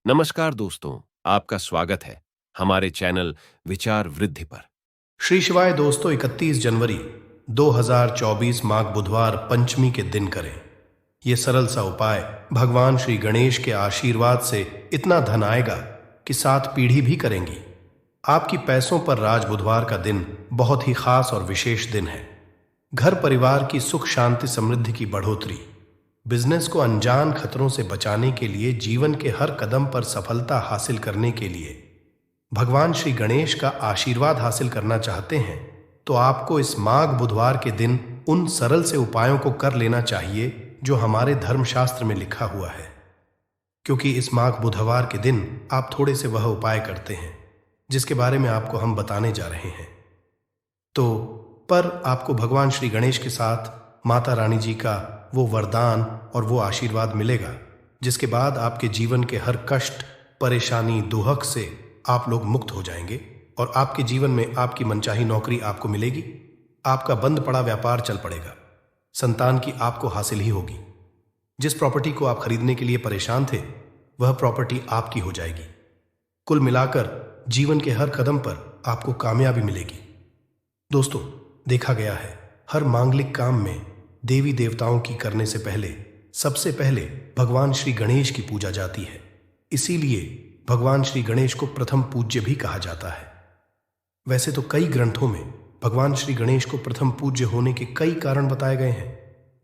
नमस्कार दोस्तों, आपका स्वागत है हमारे चैनल विचार वृद्धि पर। श्री शिवाय दोस्तों, 31 जनवरी 2024 माघ बुधवार पंचमी के दिन करें ये सरल सा उपाय। भगवान श्री गणेश के आशीर्वाद से इतना धन आएगा कि 7 पीढ़ी भी करेंगी। आपकी पैसों पर राज। बुधवार का दिन बहुत ही खास और विशेष दिन है। घर परिवार की सुख शांति समृद्धि की बढ़ोतरी, बिजनेस को अनजान खतरों से बचाने के लिए, जीवन के हर कदम पर सफलता हासिल करने के लिए भगवान श्री गणेश का आशीर्वाद हासिल करना चाहते हैं तो आपको इस माघ बुधवार के दिन उन सरल से उपायों को कर लेना चाहिए जो हमारे धर्मशास्त्र में लिखा हुआ है। क्योंकि इस माघ बुधवार के दिन आप थोड़े से वह उपाय करते हैं जिसके बारे में आपको हम बताने जा रहे हैं। तो पर आपको भगवान श्री गणेश के साथ माता रानी जी का वो वरदान और वो आशीर्वाद मिलेगा जिसके बाद आपके जीवन के हर कष्ट, परेशानी, दुहक से आप लोग मुक्त हो जाएंगे और आपके जीवन में आपकी मनचाही नौकरी आपको मिलेगी। आपका बंद पड़ा व्यापार चल पड़ेगा। संतान की आपको हासिल ही होगी। जिस प्रॉपर्टी को आप खरीदने के लिए परेशान थे वह प्रॉपर्टी आपकी हो जाएगी। कुल मिलाकर जीवन के हर कदम पर आपको कामयाबी मिलेगी। दोस्तों, देखा गया है हर मांगलिक काम में देवी देवताओं की करने से पहले सबसे पहले भगवान श्री गणेश की पूजा जाती है। इसीलिए भगवान श्री गणेश को प्रथम पूज्य भी कहा जाता है। वैसे तो कई ग्रंथों में भगवान श्री गणेश को प्रथम पूज्य होने के कई कारण बताए गए हैं,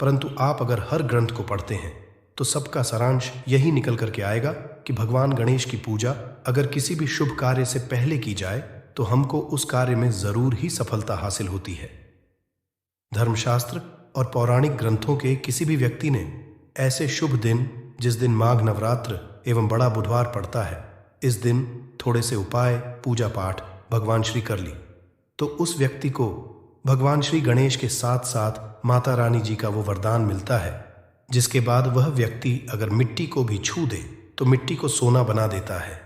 परंतु आप अगर हर ग्रंथ को पढ़ते हैं तो सबका सारांश यही निकल करके आएगा कि भगवान गणेश की पूजा अगर किसी भी शुभ कार्य से पहले की जाए तो हमको उस कार्य में जरूर ही सफलता हासिल होती है। धर्मशास्त्र और पौराणिक ग्रंथों के किसी भी व्यक्ति ने ऐसे शुभ दिन, जिस दिन माघ नवरात्र एवं बड़ा बुधवार पड़ता है, इस दिन थोड़े से उपाय, पूजा पाठ भगवान श्री कर ली तो उस व्यक्ति को भगवान श्री गणेश के साथ साथ माता रानी जी का वो वरदान मिलता है जिसके बाद वह व्यक्ति अगर मिट्टी को भी छू दे तो मिट्टी को सोना बना देता है।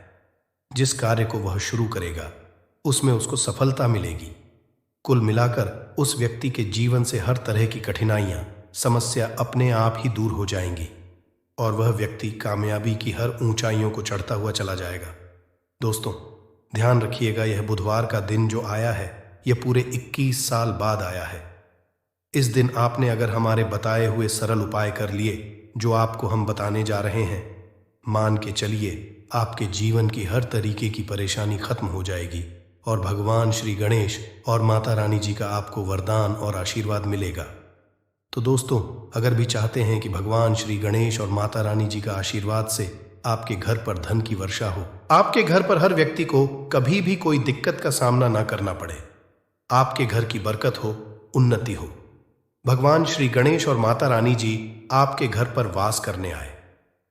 जिस कार्य को वह शुरू करेगा उसमें उसको सफलता मिलेगी। कुल मिलाकर उस व्यक्ति के जीवन से हर तरह की कठिनाइयां, समस्या अपने आप ही दूर हो जाएंगी और वह व्यक्ति कामयाबी की हर ऊंचाइयों को चढ़ता हुआ चला जाएगा। दोस्तों, ध्यान रखिएगा, यह बुधवार का दिन जो आया है यह पूरे 21 साल बाद आया है। इस दिन आपने अगर हमारे बताए हुए सरल उपाय कर लिए जो आपको हम बताने जा रहे हैं, मान के चलिए आपके जीवन की हर तरीके की परेशानी खत्म हो जाएगी और भगवान श्री गणेश और माता रानी जी का आपको वरदान और आशीर्वाद मिलेगा। तो दोस्तों, अगर भी चाहते हैं कि भगवान श्री गणेश और माता रानी जी का आशीर्वाद से आपके घर पर धन की वर्षा हो, आपके घर पर हर व्यक्ति को कभी भी कोई दिक्कत का सामना ना करना पड़े, आपके घर की बरकत हो, उन्नति हो, भगवान श्री गणेश और माता रानी जी आपके घर पर वास करने आए,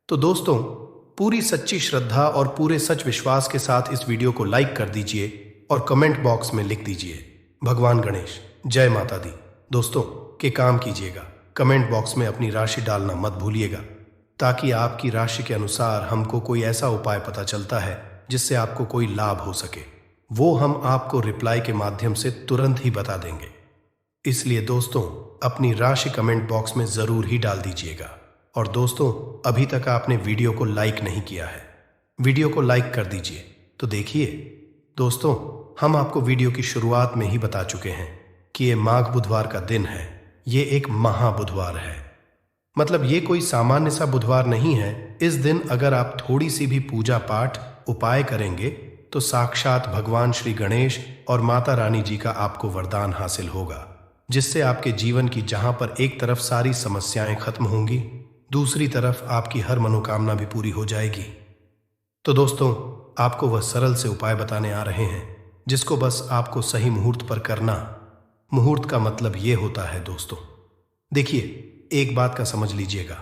तो दोस्तों पूरी सच्ची श्रद्धा और पूरे सच विश्वास के साथ इस वीडियो को लाइक कर दीजिए और कमेंट बॉक्स में लिख दीजिए भगवान गणेश, जय माता दी। दोस्तों के काम कीजिएगा, कमेंट बॉक्स में अपनी राशि डालना मत भूलिएगा ताकि आपकी राशि के अनुसार हमको कोई ऐसा उपाय पता चलता है जिससे आपको कोई लाभ हो सके, वो हम आपको रिप्लाई के माध्यम से तुरंत ही बता देंगे। इसलिए दोस्तों अपनी राशि कमेंट बॉक्स में जरूर ही डाल दीजिएगा। और दोस्तों, अभी तक आपने वीडियो को लाइक नहीं किया है, वीडियो को लाइक कर दीजिए। तो देखिए दोस्तों, हम आपको वीडियो की शुरुआत में ही बता चुके हैं कि ये माघ बुधवार का दिन है। ये एक महा बुधवार है, मतलब ये कोई सामान्य सा बुधवार नहीं है। इस दिन अगर आप थोड़ी सी भी पूजा पाठ, उपाय करेंगे तो साक्षात भगवान श्री गणेश और माता रानी जी का आपको वरदान हासिल होगा, जिससे आपके जीवन की जहां पर एक तरफ सारी समस्याएं खत्म होंगी, दूसरी तरफ आपकी हर मनोकामना भी पूरी हो जाएगी। तो दोस्तों, आपको वह सरल से उपाय बताने आ रहे हैं जिसको बस आपको सही मुहूर्त पर करना। मुहूर्त का मतलब ये होता है दोस्तों, देखिए एक बात का समझ लीजिएगा,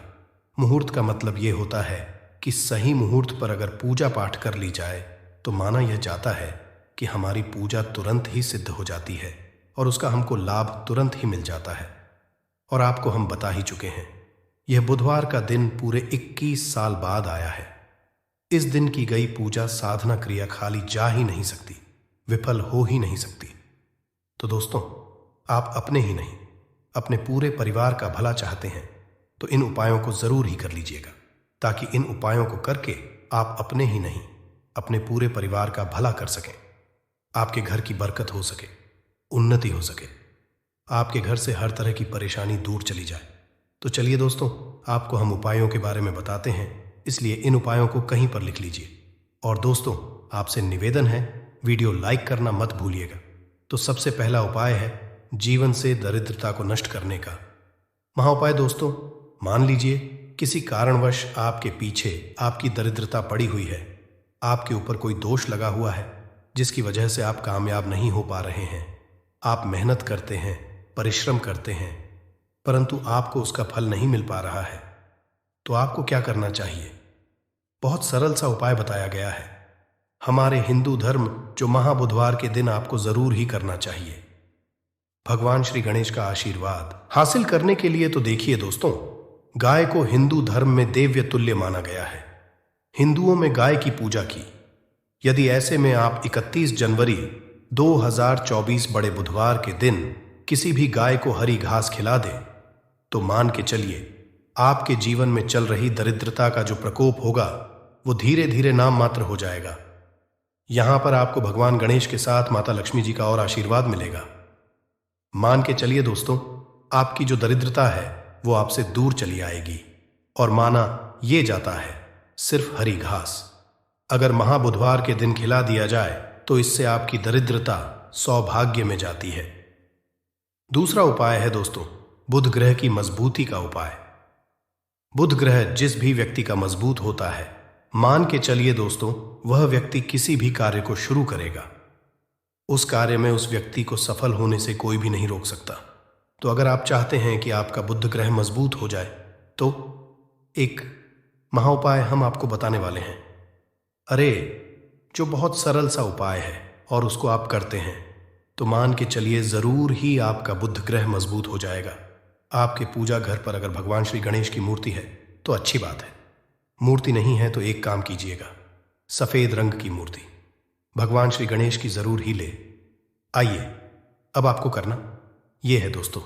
मुहूर्त का मतलब ये होता है कि सही मुहूर्त पर अगर पूजा पाठ कर ली जाए तो माना यह जाता है कि हमारी पूजा तुरंत ही सिद्ध हो जाती है और उसका हमको लाभ तुरंत ही मिल जाता है। और आपको हम बता ही चुके हैं, यह बुधवार का दिन पूरे 21 साल बाद आया है। इस दिन की गई पूजा, साधना, क्रिया खाली जा ही नहीं सकती, विफल हो ही नहीं सकती। तो दोस्तों, आप अपने ही नहीं अपने पूरे परिवार का भला चाहते हैं तो इन उपायों को जरूर ही कर लीजिएगा, ताकि इन उपायों को करके आप अपने ही नहीं, अपने पूरे परिवार का भला कर सकें, आपके घर की बरकत हो सके, उन्नति हो सके, आपके घर से हर तरह की परेशानी दूर चली जाए। तो चलिए दोस्तों, आपको हम उपायों के बारे में बताते हैं, इसलिए इन उपायों को कहीं पर लिख लीजिए। और दोस्तों, आपसे निवेदन है, वीडियो लाइक करना मत भूलिएगा। तो सबसे पहला उपाय है जीवन से दरिद्रता को नष्ट करने का महाउपाय। दोस्तों, मान लीजिए किसी कारणवश आपके पीछे आपकी दरिद्रता पड़ी हुई है, आपके ऊपर कोई दोष लगा हुआ है जिसकी वजह से आप कामयाब नहीं हो पा रहे हैं। आप मेहनत करते हैं, परिश्रम करते हैं, परंतु आपको उसका फल नहीं मिल पा रहा है। तो आपको क्या करना चाहिए? बहुत सरल सा उपाय बताया गया है हमारे हिंदू धर्म, जो महाबुधवार के दिन आपको जरूर ही करना चाहिए। भगवान श्री गणेश का आशीर्वाद हासिल करने के लिए तो देखिए दोस्तों, गाय को हिंदू धर्म में देव्य तुल्य माना गया है। हिंदुओं में गाय की पूजा की। यदि ऐसे में आप 31 जनवरी 2024 बड़े बुधवार के दिन किसी भी गाय को हरी घास खिला दे, तो मान के चलिए आपके जीवन में चल रही दरिद्रता का जो प्रकोप होगा वो धीरे धीरे नाम मात्र हो जाएगा। यहां पर आपको भगवान गणेश के साथ माता लक्ष्मी जी का और आशीर्वाद मिलेगा। मान के चलिए दोस्तों, आपकी जो दरिद्रता है वो आपसे दूर चली आएगी। और माना ये जाता है सिर्फ हरी घास अगर महाबुधवार के दिन खिला दिया जाए तो इससे आपकी दरिद्रता सौभाग्य में जाती है। दूसरा उपाय है दोस्तों, बुध ग्रह की मजबूती का उपाय। बुध ग्रह जिस भी व्यक्ति का मजबूत होता है, मान के चलिए दोस्तों, वह व्यक्ति किसी भी कार्य को शुरू करेगा, उस कार्य में उस व्यक्ति को सफल होने से कोई भी नहीं रोक सकता। तो अगर आप चाहते हैं कि आपका बुध ग्रह मजबूत हो जाए, तो एक महाउपाय हम आपको बताने वाले हैं। अरे, जो बहुत सरल सा उपाय है और उसको आप करते हैं तो मान के चलिए जरूर ही आपका बुध ग्रह मजबूत हो जाएगा। आपके पूजा घर पर अगर भगवान श्री गणेश की मूर्ति है तो अच्छी बात है, मूर्ति नहीं है तो एक काम कीजिएगा, सफेद रंग की मूर्ति भगवान श्री गणेश की जरूर ही ले आइए। अब आपको करना यह है दोस्तों,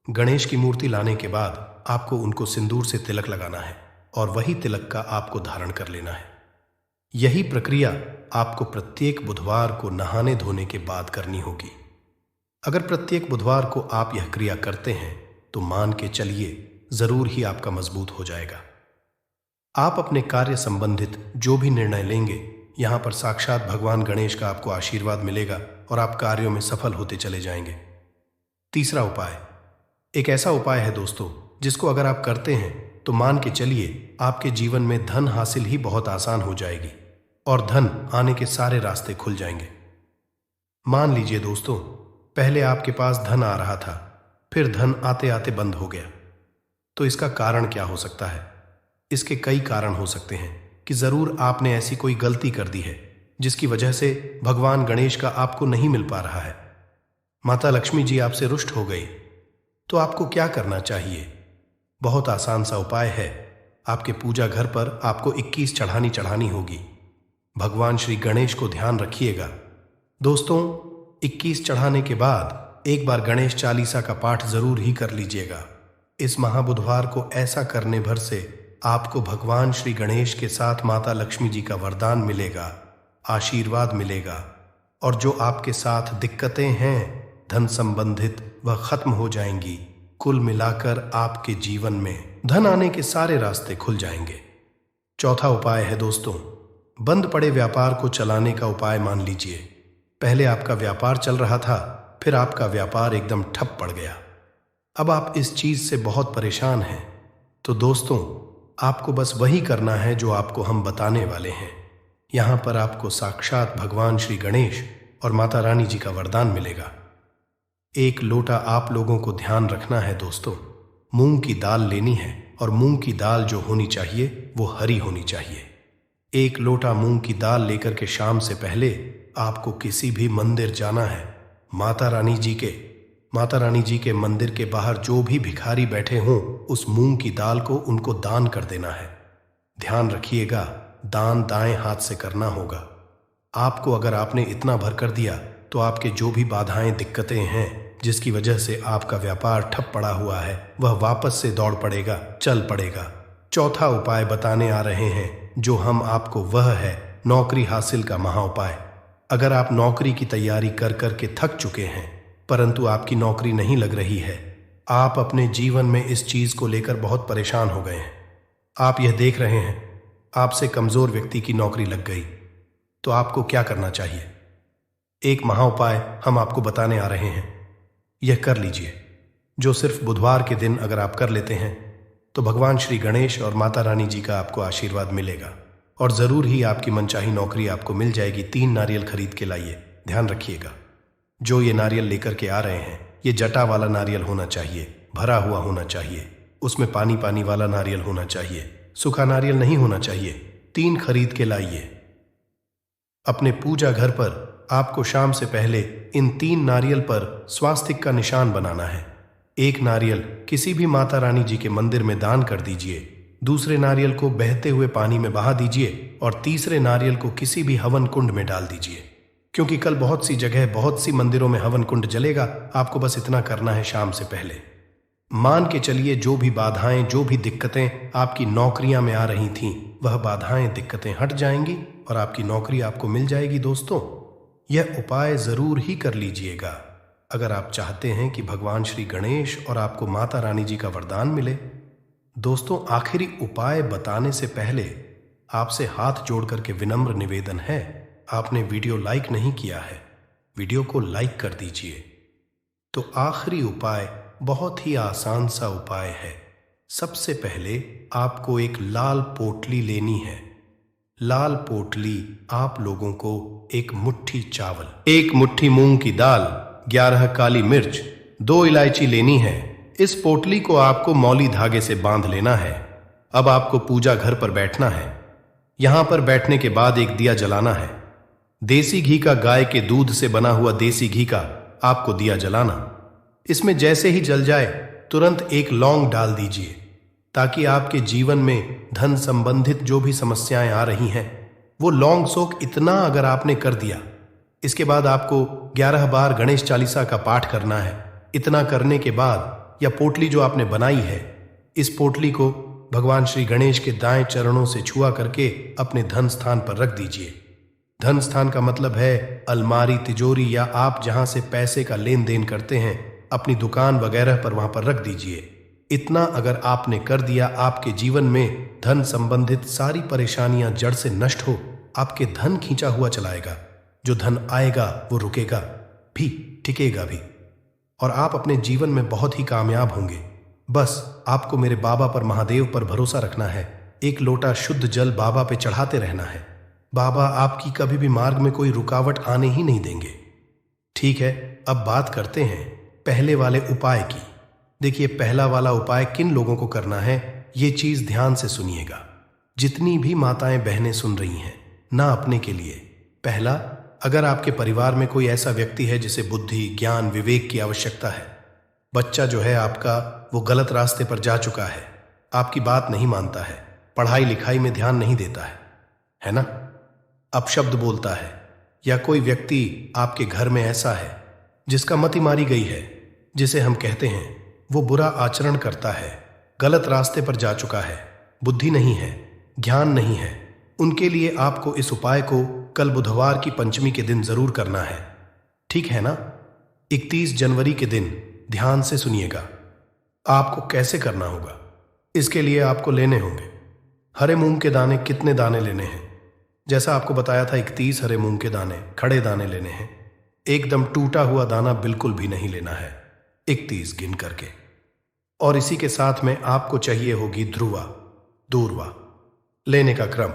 गणेश की मूर्ति लाने के बाद आपको उनको सिंदूर से तिलक लगाना है और वही तिलक का आपको धारण कर लेना है। यही प्रक्रिया आपको प्रत्येक बुधवार को नहाने धोने के बाद करनी होगी। अगर प्रत्येक बुधवार को आप यह क्रिया करते हैं तो मान के चलिए जरूर ही आपका मजबूत हो जाएगा। आप अपने कार्य संबंधित जो भी निर्णय लेंगे, यहां पर साक्षात भगवान गणेश का आपको आशीर्वाद मिलेगा और आप कार्यों में सफल होते चले जाएंगे। तीसरा उपाय एक ऐसा उपाय है दोस्तों, जिसको अगर आप करते हैं तो मान के चलिए आपके जीवन में धन हासिल ही बहुत आसान हो जाएगी और धन आने के सारे रास्ते खुल जाएंगे। मान लीजिए दोस्तों, पहले आपके पास धन आ रहा था, फिर धन आते आते बंद हो गया। तो इसका कारण क्या हो सकता है? इसके कई कारण हो सकते हैं कि जरूर आपने ऐसी कोई गलती कर दी है जिसकी वजह से भगवान गणेश का आपको नहीं मिल पा रहा है। माता लक्ष्मी जी आपसे रुष्ट हो गई। तो आपको क्या करना चाहिए? बहुत आसान सा उपाय है। आपके पूजा घर पर आपको 21 चढ़ानी होगी। भगवान श्री गणेश को ध्यान रखिएगा दोस्तों। 21 चढ़ाने के बाद एक बार गणेश चालीसा का पाठ जरूर ही कर लीजिएगा। इस महाबुधवार को ऐसा करने भर से आपको भगवान श्री गणेश के साथ माता लक्ष्मी जी का वरदान मिलेगा, आशीर्वाद मिलेगा, और जो आपके साथ दिक्कतें हैं धन संबंधित वह खत्म हो जाएंगी। कुल मिलाकर आपके जीवन में धन आने के सारे रास्ते खुल जाएंगे। चौथा उपाय है दोस्तों, बंद पड़े व्यापार को चलाने का उपाय। मान लीजिए पहले आपका व्यापार चल रहा था, फिर आपका व्यापार एकदम ठप पड़ गया। अब आप इस चीज से बहुत परेशान हैं। तो दोस्तों, आपको बस वही करना है जो आपको हम बताने वाले हैं। यहां पर आपको साक्षात भगवान श्री गणेश और माता रानी जी का वरदान मिलेगा। एक लोटा आप लोगों को ध्यान रखना है दोस्तों, मूंग की दाल लेनी है और मूंग की दाल जो होनी चाहिए वो हरी होनी चाहिए। एक लोटा मूंग की दाल लेकर के शाम से पहले आपको किसी भी मंदिर जाना है। माता रानी जी के मंदिर के बाहर जो भी भिखारी बैठे हों, उस मूंग की दाल को उनको दान कर देना है। ध्यान रखिएगा, दान दाएं हाथ से करना होगा। आपको अगर आपने इतना भर कर दिया तो आपके जो भी बाधाएं दिक्कतें हैं जिसकी वजह से आपका व्यापार ठप पड़ा हुआ है, वह वापस से दौड़ पड़ेगा, चल पड़ेगा। चौथा उपाय बताने आ रहे हैं, जो हम आपको, वह है नौकरी हासिल का महाउपाय। अगर आप नौकरी की तैयारी कर कर के थक चुके हैं परंतु आपकी नौकरी नहीं लग रही है, आप अपने जीवन में इस चीज को लेकर बहुत परेशान हो गए हैं, आप यह देख रहे हैं आपसे कमजोर व्यक्ति की नौकरी लग गई, तो आपको क्या करना चाहिए? एक महाउपाय हम आपको बताने आ रहे हैं, यह कर लीजिए, जो सिर्फ बुधवार के दिन अगर आप कर लेते हैं तो भगवान श्री गणेश और माता रानी जी का आपको आशीर्वाद मिलेगा और जरूर ही आपकी मनचाही नौकरी आपको मिल जाएगी। 3 नारियल खरीद के लाइए। ध्यान रखिएगा, जो ये नारियल लेकर के आ रहे हैं ये जटा वाला नारियल होना चाहिए, भरा हुआ होना चाहिए, उसमें पानी पानी वाला नारियल होना चाहिए, सूखा नारियल नहीं होना चाहिए। 3 खरीद के लाइए। अपने पूजा घर पर आपको शाम से पहले इन 3 नारियल पर स्वास्तिक का निशान बनाना है। एक नारियल किसी भी माता रानी जी के मंदिर में दान कर दीजिए, दूसरे नारियल को बहते हुए पानी में बहा दीजिए और तीसरे नारियल को किसी भी हवन कुंड में डाल दीजिए, क्योंकि कल बहुत सी जगह बहुत सी मंदिरों में हवन कुंड जलेगा। आपको बस इतना करना है शाम से पहले। मान के चलिए जो भी बाधाएं, जो भी दिक्कतें आपकी नौकरियां में आ रही थीं, वह बाधाएं दिक्कतें हट जाएंगी और आपकी नौकरी आपको मिल जाएगी। दोस्तों, यह उपाय जरूर ही कर लीजिएगा अगर आप चाहते हैं कि भगवान श्री गणेश और आपको माता रानी जी का वरदान मिले। दोस्तों, आखिरी उपाय बताने से पहले आपसे हाथ जोड़ करके विनम्र निवेदन है, आपने वीडियो लाइक नहीं किया है, वीडियो को लाइक कर दीजिए। तो आखिरी उपाय बहुत ही आसान सा उपाय है। सबसे पहले आपको एक लाल पोटली लेनी है। लाल पोटली आप लोगों को एक मुट्ठी चावल, 1 मुट्ठी मूंग की दाल, 11 काली मिर्च, 2 इलायची लेनी है। इस पोटली को आपको मौली धागे से बांध लेना है। अब आपको पूजा घर पर बैठना है। यहां पर बैठने के बाद एक दिया जलाना है। देसी घी का, गाय के दूध से बना हुआ देसी घी का आपको दिया जलाना। इसमें जैसे ही जल जाए तुरंत एक लौंग डाल दीजिए, ताकि आपके जीवन में धन संबंधित जो भी समस्याएं आ रही हैं वो लौंग सोख इतना अगर आपने कर दिया, इसके बाद आपको 11 बार गणेश चालीसा का पाठ करना है। इतना करने के बाद या पोटली जो आपने बनाई है, इस पोटली को भगवान श्री गणेश के दाएं चरणों से छुआ करके अपने धन स्थान पर रख दीजिए। धन स्थान का मतलब है अलमारी, तिजोरी या आप जहां से पैसे का लेन देन करते हैं, अपनी दुकान वगैरह पर वहां पर रख दीजिए। इतना अगर आपने कर दिया, आपके जीवन में धन संबंधित सारी परेशानियां जड़ से नष्ट हो, आपके धन खींचा हुआ चलाएगा। जो धन आएगा वो रुकेगा भी, टिकेगा भी, और आप अपने जीवन में बहुत ही कामयाब होंगे। बस आपको मेरे बाबा पर, महादेव पर भरोसा रखना है। एक लोटा शुद्ध जल बाबा पे चढ़ाते रहना है। बाबा आपकी कभी भी मार्ग में कोई रुकावट आने ही नहीं देंगे। ठीक है, अब बात करते हैं पहले वाले उपाय की। देखिए, पहला वाला उपाय किन लोगों को करना है, ये चीज ध्यान से सुनिएगा। जितनी भी माताएं बहनें सुन रही हैं ना, अपने के लिए पहला, अगर आपके परिवार में कोई ऐसा व्यक्ति है जिसे बुद्धि, ज्ञान, विवेक की आवश्यकता है, बच्चा जो है आपका वो गलत रास्ते पर जा चुका है, आपकी बात नहीं मानता है, पढ़ाई लिखाई में ध्यान नहीं देता है ना, अपशब्द बोलता है, या कोई व्यक्ति आपके घर में ऐसा है जिसका मति मारी गई है, जिसे हम कहते हैं वो बुरा आचरण करता है, गलत रास्ते पर जा चुका है, बुद्धि नहीं है, ज्ञान नहीं है, उनके लिए आपको इस उपाय को कल बुधवार की पंचमी के दिन जरूर करना है। ठीक है ना? 31 जनवरी के दिन ध्यान से सुनिएगा। आपको कैसे करना होगा, इसके लिए आपको लेने होंगे हरे मूंग के दाने। कितने दाने लेने हैं? जैसा आपको बताया था, 31 हरे मूंग के दाने, खड़े दाने लेने हैं। एकदम टूटा हुआ दाना बिल्कुल भी नहीं लेना है, 31 गिन करके। और इसी के साथ में आपको चाहिए होगी ध्रुवा, दूर्वा। लेने का क्रम,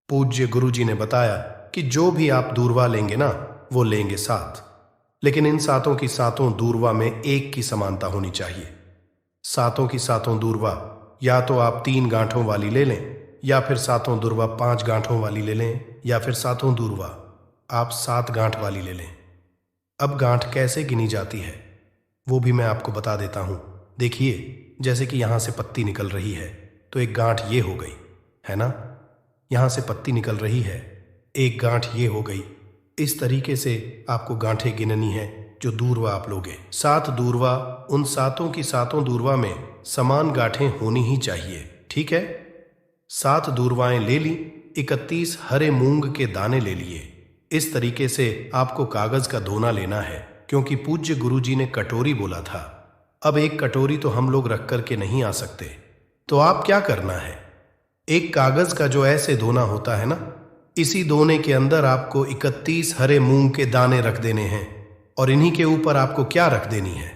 पूज्य गुरुजी ने बताया कि जो भी आप दूर्वा लेंगे ना, वो लेंगे 7, लेकिन इन 7 की 7 दूर्वा में एक की समानता होनी चाहिए। 7 की 7 दूर्वा या तो आप 3 गांठों वाली ले लें, या फिर 7 दूर्वा 5 गांठों वाली ले लें, या फिर 7 दूर्वा आप 7 गांठ वाली ले लें। अब गांठ कैसे गिनी जाती है वो भी मैं आपको बता देता हूं। देखिए, जैसे कि यहां से पत्ती निकल रही है तो एक गांठ ये हो गई है ना, यहां से पत्ती निकल रही है, एक गांठ ये हो गई। इस तरीके से आपको गांठें गिननी है जो दूर्वा आप लोगे। 7 दूर्वा, उन 7 की 7 दूर्वा में समान गांठें होनी ही चाहिए। ठीक है? 7 दूर्वाएं ले ली, 31 हरे मूंग के दाने ले लिए। इस तरीके से आपको कागज का दोना लेना है, क्योंकि पूज्य गुरुजी ने कटोरी बोला था। अब एक कटोरी तो हम लोग रख करके नहीं आ सकते, तो आप क्या करना है, एक कागज का जो ऐसे दोना होता है ना, इसी दोने के अंदर आपको 31 हरे मूंग के दाने रख देने हैं। और इन्हीं के ऊपर आपको क्या रख देनी है,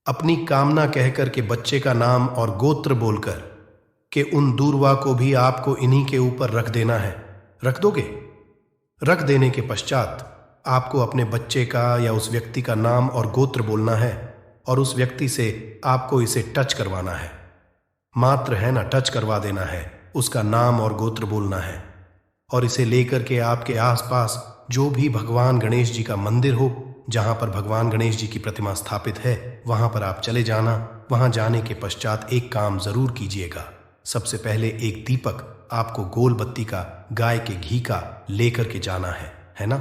अपनी कामना कहकर के बच्चे का नाम और गोत्र बोलकर कि उन दूर्वा को भी आपको इन्हीं के ऊपर रख देना है। रख दोगे? रख देने के पश्चात आपको अपने बच्चे का या उस व्यक्ति का नाम और गोत्र बोलना है, और उस व्यक्ति से आपको इसे टच करवाना है। मात्र है ना, टच करवा देना है, उसका नाम और गोत्र बोलना है, और इसे लेकर के आपके आसपास जो भी भगवान गणेश जी का मंदिर हो, जहां पर भगवान गणेश जी की प्रतिमा स्थापित है, वहां पर आप चले जाना। वहां जाने के पश्चात एक काम जरूर कीजिएगा। सबसे पहले एक दीपक आपको गोल बत्ती का, गाय के घी का लेकर के जाना है ना,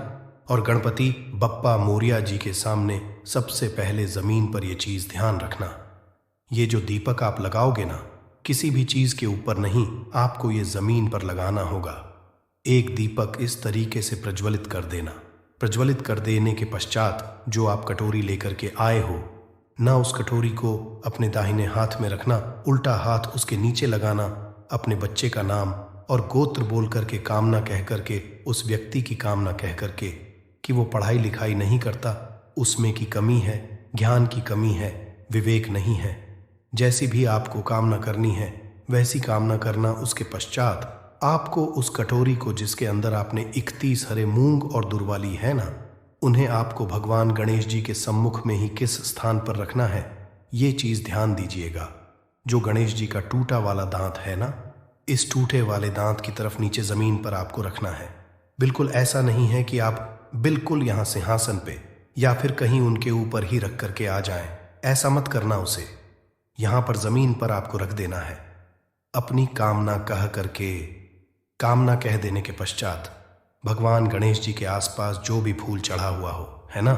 और गणपति बप्पा मोरिया जी के सामने सबसे पहले जमीन पर यह चीज ध्यान रखना, ये जो दीपक आप लगाओगे ना, किसी भी चीज के ऊपर नहीं, आपको ये जमीन पर लगाना होगा। एक दीपक इस तरीके से प्रज्वलित कर देना। प्रज्वलित कर देने के पश्चात जो आप कटोरी लेकर के आए हो ना, उस कटोरी को अपने दाहिने हाथ में रखना, उल्टा हाथ उसके नीचे लगाना, अपने बच्चे का नाम और गोत्र बोल करके, कामना कह करके, उस व्यक्ति की कामना कह करके कि वो पढ़ाई लिखाई नहीं करता, उसमें की कमी है, ज्ञान की कमी है, विवेक नहीं है, जैसी भी आपको कामना करनी है वैसी कामना करना। उसके पश्चात आपको उस कटोरी को, जिसके अंदर आपने 31 हरे मूंग और दुर्वाली है ना, उन्हें आपको भगवान गणेश जी के सम्मुख में ही किस स्थान पर रखना है, ये चीज ध्यान दीजिएगा। जो गणेश जी का टूटा वाला दांत है ना, इस टूटे वाले दांत की तरफ नीचे जमीन पर आपको रखना है। बिल्कुल ऐसा नहीं है कि आप बिल्कुल यहां सिंहासन पे या फिर कहीं उनके ऊपर ही रख करके आ जाएं, ऐसा मत करना। उसे यहां पर जमीन पर आपको रख देना है। अपनी कामना कह करके, कामना कह देने के पश्चात भगवान गणेश जी के आसपास जो भी फूल चढ़ा हुआ हो, है ना,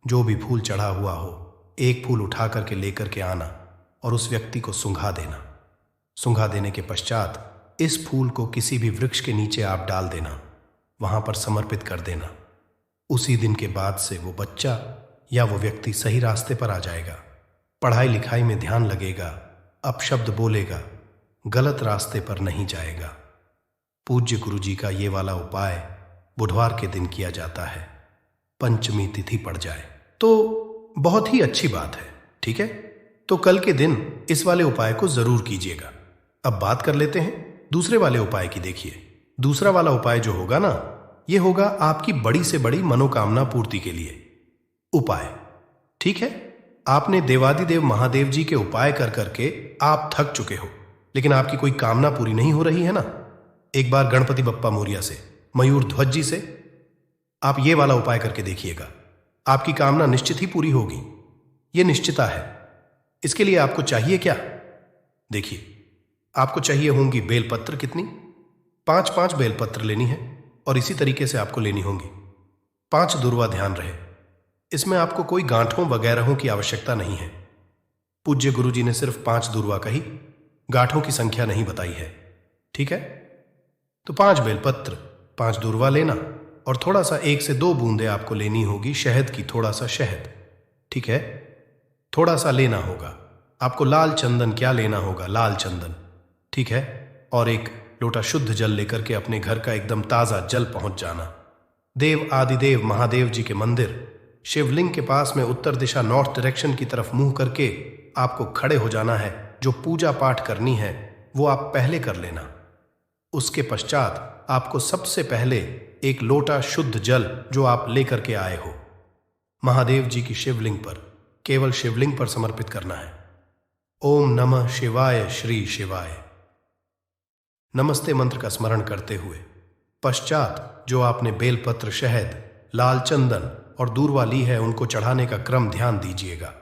जो भी फूल चढ़ा हुआ हो, एक फूल उठा करके लेकर के आना और उस व्यक्ति को सूंघा देना। सूंघा देने के पश्चात इस फूल को किसी भी वृक्ष के नीचे आप डाल देना, वहां पर समर्पित कर देना। उसी दिन के बाद से वो बच्चा या वो व्यक्ति सही रास्ते पर आ जाएगा, पढ़ाई लिखाई में ध्यान लगेगा, अपशब्द बोलेगा, गलत रास्ते पर नहीं जाएगा। पूज्य गुरु जी का ये वाला उपाय बुधवार के दिन किया जाता है, पंचमी तिथि पड़ जाए तो बहुत ही अच्छी बात है। ठीक है, तो कल के दिन इस वाले उपाय को जरूर कीजिएगा। अब बात कर लेते हैं दूसरे वाले उपाय की। देखिए, दूसरा वाला उपाय जो होगा ना, ये होगा आपकी बड़ी से बड़ी मनोकामना पूर्ति के लिए उपाय। ठीक है, आपने देवादिदेव महादेव जी के उपाय कर करके आप थक चुके हो, लेकिन आपकी कोई कामना पूरी नहीं हो रही है ना, एक बार गणपति बप्पा मोरिया से, मयूर ध्वज जी से आप ये वाला उपाय करके देखिएगा, आपकी कामना निश्चित ही पूरी होगी। ये निश्चिता है। इसके लिए आपको चाहिए क्या? देखिए, आपको चाहिए होंगी बेलपत्र। कितनी? 5-5 बेलपत्र लेनी है, और इसी तरीके से आपको लेनी होंगी 5 दुर्वा। ध्यान रहे, इसमें आपको कोई गांठों वगैरहों की आवश्यकता नहीं है। पूज्य गुरु जी ने सिर्फ 5 दुर्वा कही, गांठों की संख्या नहीं बताई है। ठीक है, तो 5 बेलपत्र, 5 दुर्वा लेना, और थोड़ा सा 1 से 2 बूंदे आपको लेनी होगी शहद की, थोड़ा सा शहद। ठीक है, थोड़ा सा लेना होगा आपको लाल चंदन। क्या लेना होगा? लाल चंदन। ठीक है, और एक लोटा शुद्ध जल लेकर के अपने घर का एकदम ताजा जल पहुंच जाना। देव आदिदेव महादेव जी के मंदिर शिवलिंग के पास में उत्तर दिशा, नॉर्थ डायरेक्शन की तरफ मुंह करके आपको खड़े हो जाना है। जो पूजा पाठ करनी है वो आप पहले कर लेना। उसके पश्चात आपको सबसे पहले एक लोटा शुद्ध जल जो आप लेकर के आए हो, महादेव जी की शिवलिंग पर, केवल शिवलिंग पर समर्पित करना है। ओम नमः शिवाय, श्री शिवाय नमस्ते मंत्र का स्मरण करते हुए पश्चात जो आपने बेलपत्र, शहद, लाल चंदन और दूर्वा ली है, उनको चढ़ाने का क्रम ध्यान दीजिएगा।